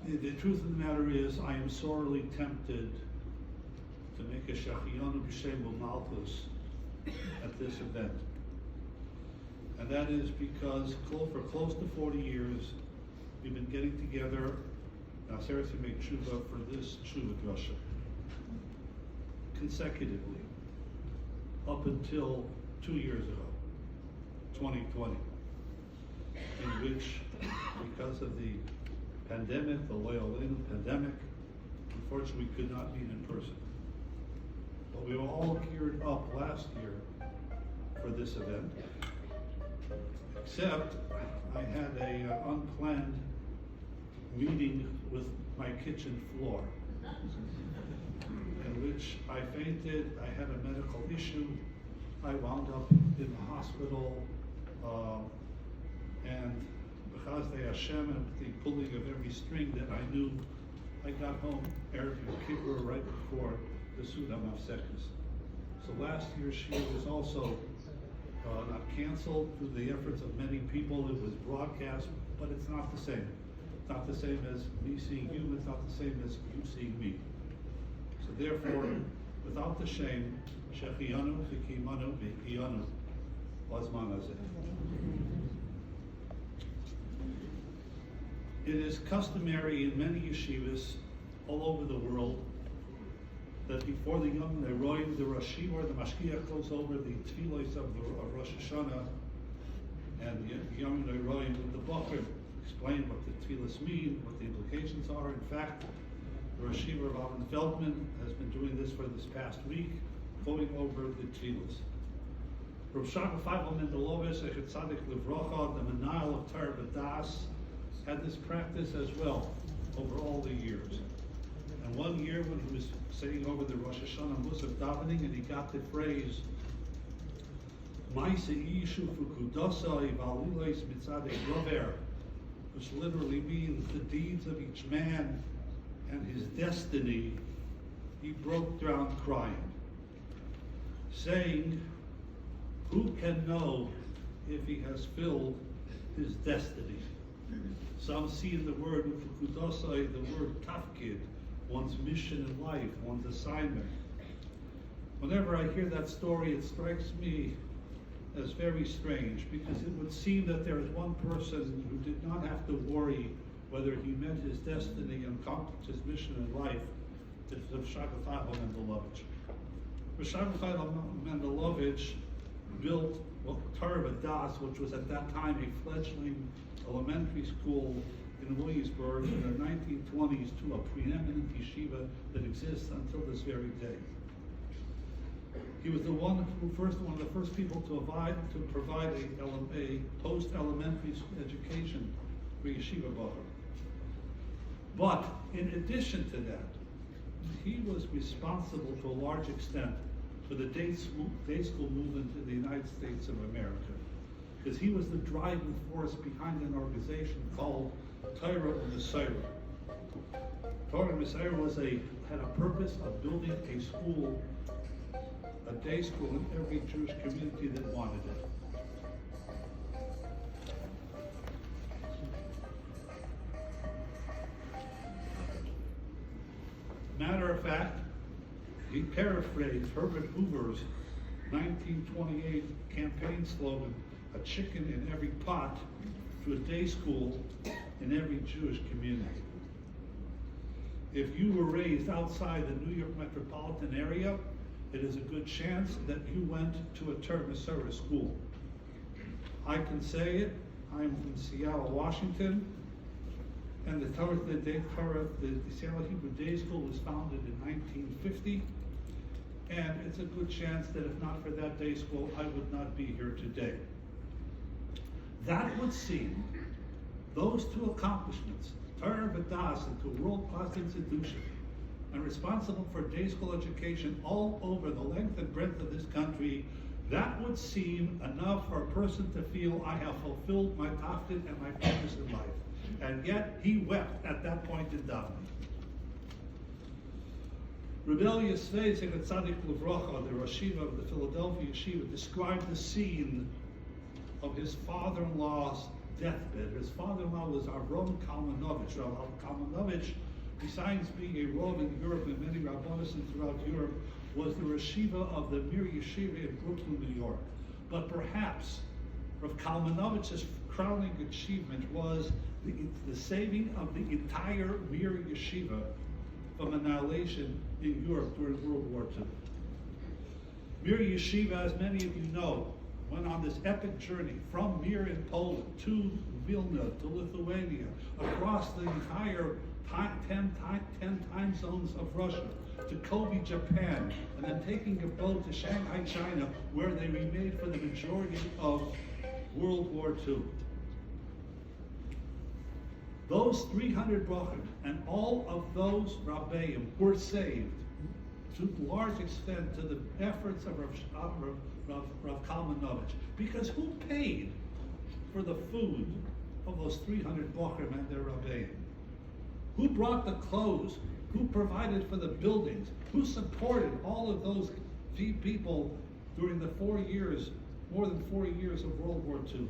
The truth of the matter is, I am sorely tempted to make a Shachiyanu B'Shem Malchus at this event. And that is because for close to 40 years, we've been getting together to make Teshuva for this Teshuva drasha consecutively up until 2 years ago, 2020, in which, because of the pandemic, the loyal pandemic, unfortunately we could not meet in person. But we were all geared up last year for this event, except I had a unplanned meeting with my kitchen floor, in which I fainted. I had a medical issue. I wound up in the hospital, and because they Hashem and the pulling of every string that I knew, I got home Erev Yom Kippur right before the Suda Mafsekes. So last year's Shir was also not canceled through the efforts of many people. It was broadcast, but it's not the same. It's not the same as me seeing you. It's not the same as you seeing me. So therefore, without the shame, Shechiyanu, Fikimanu, Vikiyanu, Wazman Azeh. It is customary in many yeshivas all over the world that before the Yom Neroim, the Rashi or the Mashkiach goes over the tefillos of Rosh Hashanah and the Yom Neroim with the Bachar, explain what the tefillos mean, what the implications are. In fact, the Rashi Rabbi Feldman has been doing this for this past week, going over the tefillos. Rav Shaka Feivel Mendelovich, Echet Tzadik Livrocha, the Menal of Torah B'das, had this practice as well over all the years. And one year when he was sitting over the Rosh Hashanah Musaf davening, and he got the phrase, Maise Yishu Fukudasa Ivaliles Mitzadek Rover, which literally means the deeds of each man and his destiny, he broke down crying, saying, who can know if he has filled his destiny? Some see in the word Ufukudasai the word tafkid, one's mission in life, one's assignment. Whenever I hear that story, it strikes me as very strange, because it would seem that there is one person who did not have to worry whether he met his destiny and accomplished his mission in life. It's Rav Shaka Feivel Mendelovich. Rav Shaka Feivel Mendelovich built Torah B'das, which was at that time a fledgling elementary school in Williamsburg in the 1920s, to a preeminent yeshiva that exists until this very day. He was one of the first people to provide a post-elementary education for yeshiva bachar. But in addition to that, he was responsible to a large extent for the day school movement in the United States of America, because he was the driving force behind an organization called Torah Messiah. Torah Messiah had a purpose of building a school, a day school in every Jewish community that wanted it. Matter of fact, he paraphrased Herbert Hoover's 1928 campaign slogan, a chicken in every pot, to a day school in every Jewish community. If you were raised outside the New York metropolitan area, it is a good chance that you went to a Torah Messiah school. I can say it. I'm from Seattle, Washington, and the Seattle Hebrew Day School was founded in 1950, and it's a good chance that if not for that day school, I would not be here today. That would seem, those two accomplishments, Torah B'das into a world-class institution, and responsible for day school education all over the length and breadth of this country, that would seem enough for a person to feel, I have fulfilled my tafkid and my purpose in life. And yet, he wept at that point in davening. Rabbi Yissocher, Echet Tzadik Livrocha, the Rosh Yeshiva of the Philadelphia Yeshiva, described the scene of his father-in-law's deathbed. His father-in-law was Avram Kalmanovich. Rav Kalmanovich, besides being a Rav in Europe and many Rabbanis throughout Europe, was the Rosh Yeshiva of the Mir Yeshiva in Brooklyn, New York. But perhaps Rav Kalmanovich's crowning achievement was the saving of the entire Mir Yeshiva from annihilation in Europe during World War II. Mir Yeshiva, as many of you know, went on this epic journey from Mir in Poland to Vilna, to Lithuania, across the entire 10 time zones of Russia, to Kobe, Japan, and then taking a boat to Shanghai, China, where they remained for the majority of World War II. Those 300 Brachim and all of those Rabbeim were saved to a large extent to the efforts of Rav Kalmanovich. Because who paid for the food of those 300 Brachim and their Rabbeim? Who brought the clothes? Who provided for the buildings? Who supported all of those people during the 4 years, more than 4 years of World War II?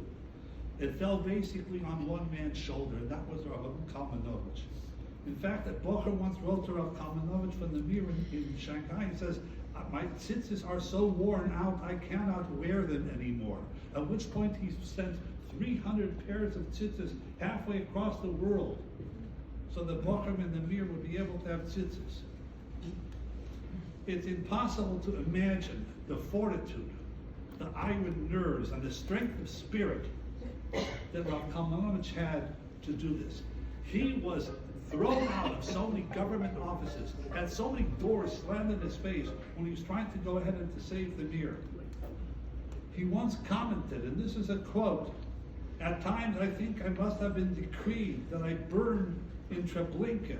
It fell basically on one man's shoulder, and that was Rav Kalmanovich. In fact, that Bocher once wrote to Rav Kalmanovich from the Mir in Shanghai. He says, "My tzitzis are so worn out, I cannot wear them anymore." At which point he sent 300 pairs of tzitzis halfway across the world, so the Bochum and the Mir would be able to have tzitzis. It's impossible to imagine the fortitude, the iron nerves, and the strength of spirit that Rav Kalmanovich had to do this. He was thrown out of so many government offices, had so many doors slammed in his face when he was trying to go ahead and to save the Mir. He once commented, and this is a quote, "At times I think I must have been decreed that I burn in Treblinka.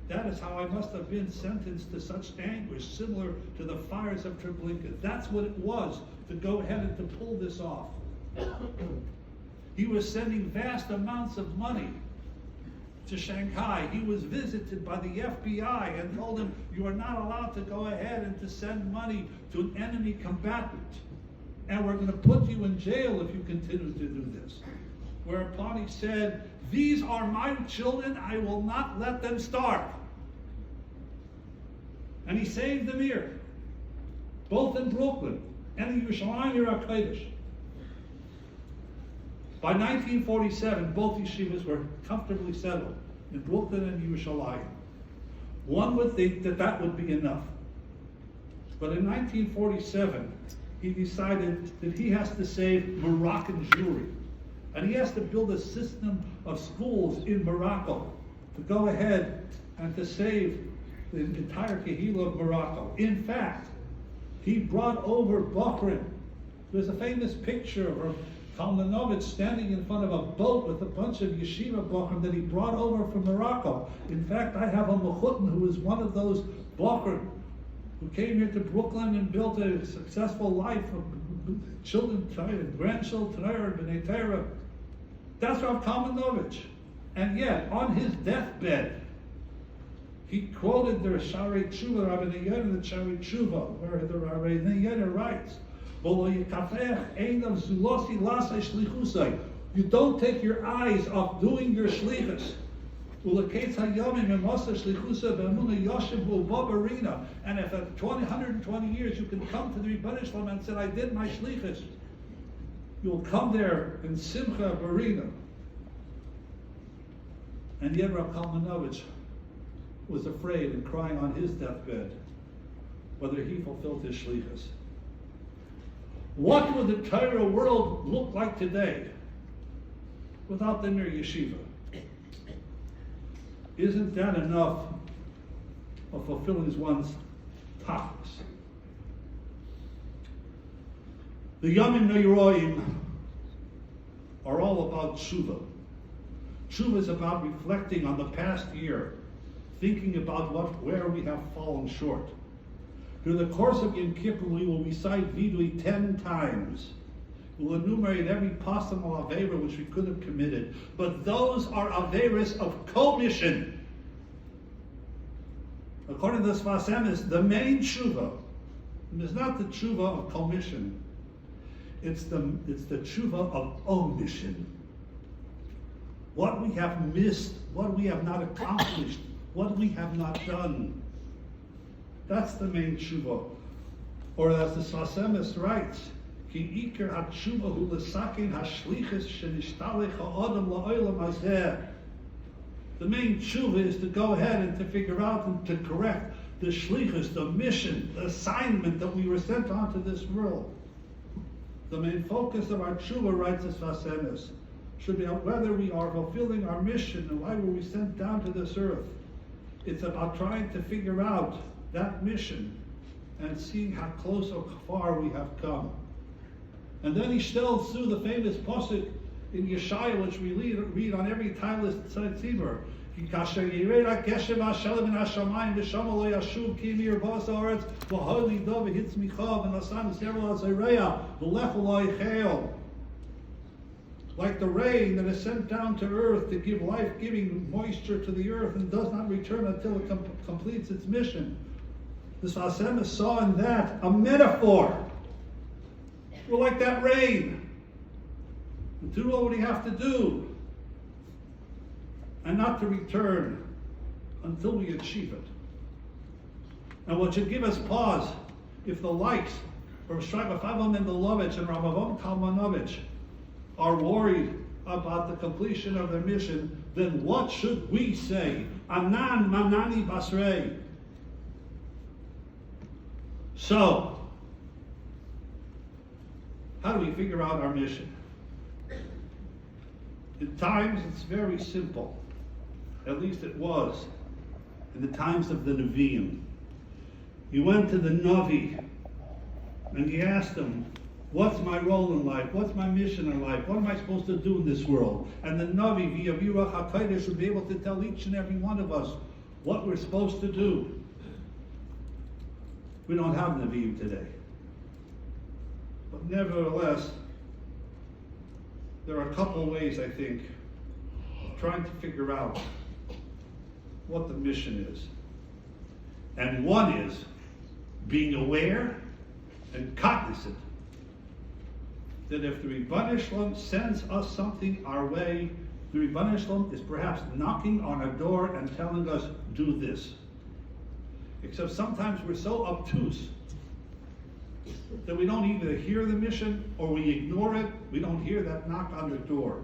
That is how I must have been sentenced to such anguish, similar to the fires of Treblinka." That's what it was to go ahead and to pull this off. He was sending vast amounts of money to Shanghai. He was visited by the FBI and told him, "You are not allowed to go ahead and to send money to an enemy combatant. And we're going to put you in jail if you continue to do this." Whereupon he said, "These are my children, I will not let them starve." And he saved the Mir, both in Brooklyn and in Yerushalayim HaKodesh. By 1947, both yeshivas were comfortably settled in Brooklyn and Yerushalayim. One would think that that would be enough. But in 1947, he decided that he has to save Moroccan Jewry. And he has to build a system of schools in Morocco to go ahead and to save the entire Kehillah of Morocco. In fact, he brought over Bahrain. There's a famous picture of Kalmanovich standing in front of a boat with a bunch of yeshiva Bahrain that he brought over from Morocco. In fact, I have a mechutin who is one of those Bahrain who came here to Brooklyn and built a successful life of children, grandchildren, and B'nai Torah. That's Rav Kalmanovich. And yet, on his deathbed, he quoted the Sharei Teshuva, Rabbi Neyana, the Sharei Teshuva, where the Rabbi Neyana writes, "You don't take your eyes off doing your shlichus. And if at 120 years you can come to the Rebbeinu Shalom and say, I did my shlichus, you'll come there in Simcha Barina." And yet Rav Kalmanovich was afraid and crying on his deathbed whether he fulfilled his shlichus. What would the Torah world look like today without the Mir Yeshiva? Isn't that enough of fulfilling one's topics? The Yomim Neiroim are all about Teshuva. Teshuva is about reflecting on the past year, thinking about where we have fallen short. Through the course of Yom Kippur, we will recite Vidui 10 times. We'll enumerate every possible Avera which we could have committed. But those are Averas of commission. According to the Sfas Emes, the main Teshuva is not the Teshuva of commission. It's the Teshuva of omission. what we have missed, what we have not accomplished, what we have not done. That's the main tshuva. Or as the Sfasemis writes, Ki iker ha-tshuva hu l'sakin ha-shlichus shenishtalik ha-odom la'olam hazeh. The main tshuva is to go ahead and to figure out and to correct the shlichus, the mission, the assignment that we were sent onto this world. The main focus of our tshuva, writes the Sfasemis, should be on whether we are fulfilling our mission and why were we sent down to this earth. It's about trying to figure out that mission and seeing how close or far we have come. And then he tells through the famous pasuk in Yeshaya, which we read on every timeless tzibur. Like the rain that is sent down to earth to give life-giving moisture to the earth and does not return until it completes its mission. The Sfasemis saw in that a metaphor. We're like that rain. And do what we have to do. And not to return until we achieve it. And what should give us pause, if the likes of Rabbi Mendelovich and Rabbi Kalmanovich are worried about the completion of their mission, then what should we say? Anan manani basrei. So, how do we figure out our mission? At times it's very simple. At least it was in the times of the Nevi'im. You went to the Navi and you asked him, what's my role in life? What's my mission in life? What am I supposed to do in this world? And the Navi, via Ruach HaKodesh, would be able to tell each and every one of us what we're supposed to do. We don't have Nevi'im today. But nevertheless, there are a couple of ways, I think, of trying to figure out what the mission is. And one is being aware and cognizant that if the Rebbeinu Shalom sends us something our way, the Rebbeinu Shalom is perhaps knocking on our door and telling us, do this. Except sometimes we're so obtuse that we don't either hear the mission or we ignore it. We don't hear that knock on the door.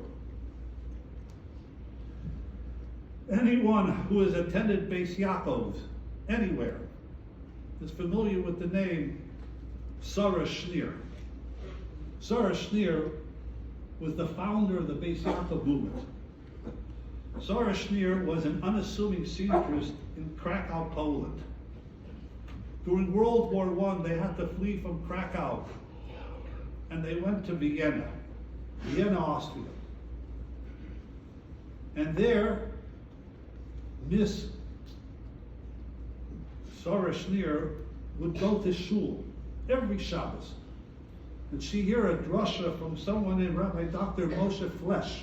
Anyone who has attended Beis Yaakov anywhere is familiar with the name Sarah Schneer. Sarah Schneer was the founder of the Beis Yaakov movement. Sarah Schneer was an unassuming seamstress in Krakow, Poland. During World War I, they had to flee from Krakow, and they went to Vienna, Austria. And there, Miss Sarah Schneer would go to shul every Shabbos, and she'd hear a drasha from someone named Rabbi Dr. Moshe Flesh,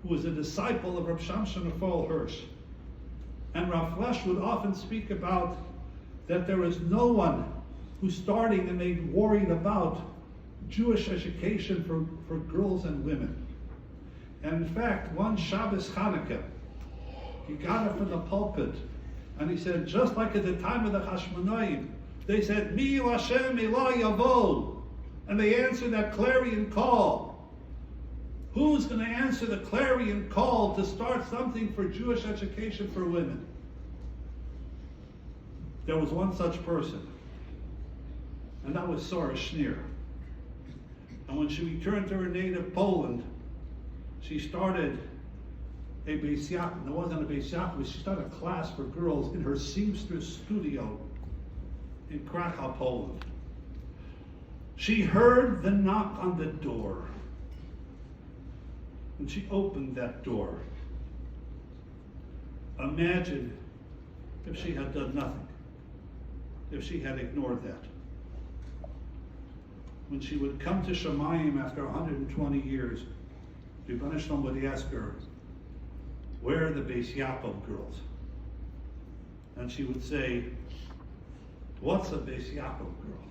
who was a disciple of Reb Shamshon Raphael Hirsch. And Rav Flesh would often speak about that there is no one who's starting and they worried about Jewish education for girls and women. And in fact, one Shabbos Hanukkah, he got up from the pulpit and he said, just like at the time of the Hashmonaim, they said, Mi Lashem Ila Yavo, and they answered that clarion call. Who's going to answer the clarion call to start something for Jewish education for women? There was one such person, and that was Sarah Schneer. And when she returned to her native Poland, she started a Beis Yaakov. There wasn't a Beis Yaakov, she started a class for girls in her seamstress studio in Krakow, Poland. She heard the knock on the door, and she opened that door. Imagine if she had done nothing. If she had ignored that. When she would come to Shemayim after 120 years, Rebbeinu Shalom would ask her, where are the Beis Yaakov girls? And she would say, what's a Beis Yaakov girl?